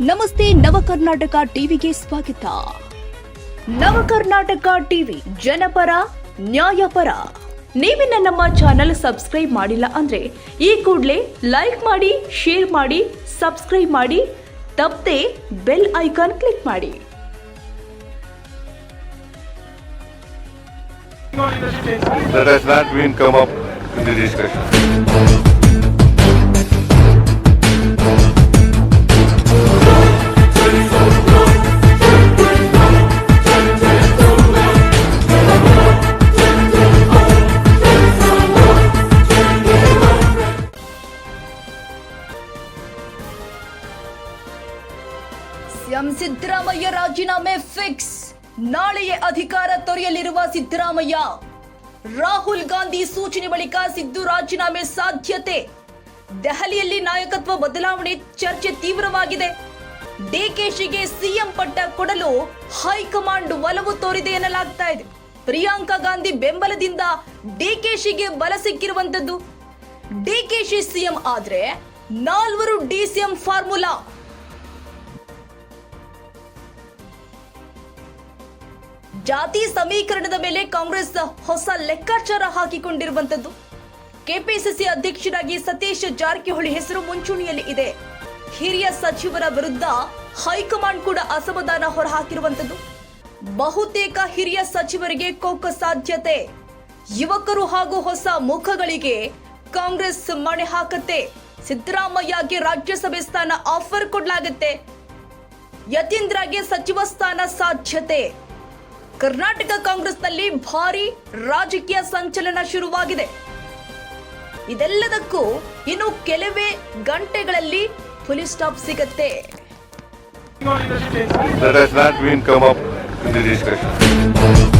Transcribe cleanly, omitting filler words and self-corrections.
ನಮಸ್ತೆ ನವಕರ್ನಾಟಕ ಟಿವಿಗೆ ಸ್ವಾಗತ. ನವಕರ್ನಾಟಕ ಟಿವಿ ಜನಪರ ನ್ಯಾಯಪರ. ನೀವಿನ್ನ ನಮ್ಮ ಚಾನೆಲ್ ಸಬ್ಸ್ಕ್ರೈಬ್ ಮಾಡಿಲ್ಲ ಅಂದ್ರೆ ಈ ಕೂಡಲೇ ಲೈಕ್ ಮಾಡಿ, ಶೇರ್ ಮಾಡಿ, ಸಬ್ಸ್ಕ್ರೈಬ್ ಮಾಡಿ, ತಪ್ಪದೆ ಬೆಲ್ ಐಕಾನ್ ಕ್ಲಿಕ್ ಮಾಡಿ. That has not been come up in the discussion. CM Siddaramaiah ರಾಜೀನಾಮೆ ಫಿಕ್ಸ್. ನಾಳೆಯೇ ಅಧಿಕಾರ ತೊರೆಯಲಿರುವ ಸಿದ್ದರಾಮಯ್ಯ. ರಾಹುಲ್ ಗಾಂಧಿ ಸೂಚನೆ ಬಳಿಕ ಸಿದ್ದು ರಾಜೀನಾಮೆ ಸಾಧ್ಯತೆ. ದೆಹಲಿಯಲ್ಲಿ ನಾಯಕತ್ವ ಬದಲಾವಣೆ ಚರ್ಚೆ ತೀವ್ರವಾಗಿದೆ. ಡಿಕೆಶಿಗೆ ಸಿಎಂ ಪಟ್ಟ ಕೊಡಲು ಹೈಕಮಾಂಡ್ ಒಲವು ತೋರಿದೆ ಎನ್ನಲಾಗ್ತಾ ಇದೆ. ಪ್ರಿಯಾಂಕಾ ಗಾಂಧಿ ಬೆಂಬಲದಿಂದ ಡಿಕೆಶಿಗೆ ಬಲ ಸಿಕ್ಕಿರುವಂತದ್ದು. ಡಿಕೆಶಿ ಸಿಎಂ ಆದ್ರೆ 4 ಡಿಸಿಎಂ ಫಾರ್ಮುಲಾ. ಜಾತಿ ಸಮೀಕರಣದ ಮೇಲೆ ಕಾಂಗ್ರೆಸ್ ಹೊಸ ಲೆಕ್ಕಾಚಾರ ಹಾಕಿಕೊಂಡಿರುವಂತದ್ದು. ಕೆಪಿಸಿಸಿ ಅಧ್ಯಕ್ಷರಾಗಿ ಸತೀಶ್ ಜಾರಕಿಹೊಳಿ ಹೆಸರು ಮುಂಚೂಣಿಯಲ್ಲಿ ಇದೆ. ಹಿರಿಯ ಸಚಿವರ ವಿರುದ್ಧ ಹೈಕಮಾಂಡ್ ಕೂಡ ಅಸಮಾಧಾನ ಹೊರಹಾಕಿರುವಂತದ್ದು. ಬಹುತೇಕ ಹಿರಿಯ ಸಚಿವರಿಗೆ ಕೊಕ್ಕ ಸಾಧ್ಯತೆ. ಯುವಕರು ಹಾಗೂ ಹೊಸ ಮುಖಗಳಿಗೆ ಕಾಂಗ್ರೆಸ್ ಮಣೆ ಹಾಕತ್ತೆ. ಸಿದ್ದರಾಮಯ್ಯಗೆ ರಾಜ್ಯಸಭೆ ಸ್ಥಾನ ಆಫರ್ ಕೊಡಲಾಗುತ್ತೆ. ಯತೀಂದ್ರಗೆ ಸಚಿವ ಸ್ಥಾನ ಸಾಧ್ಯತೆ. ಕರ್ನಾಟಕ ಕಾಂಗ್ರೆಸ್ನಲ್ಲಿ ಭಾರಿ ರಾಜಕೀಯ ಸಂಚಲನ ಶುರುವಾಗಿದೆ. ಇದೆಲ್ಲದಕ್ಕೂ ಇನ್ನು ಕೆಲವೇ ಗಂಟೆಗಳಲ್ಲಿ ಫುಲ್ ಸ್ಟಾಪ್ ಸಿಗುತ್ತೆ. That has not been come up in the discussion.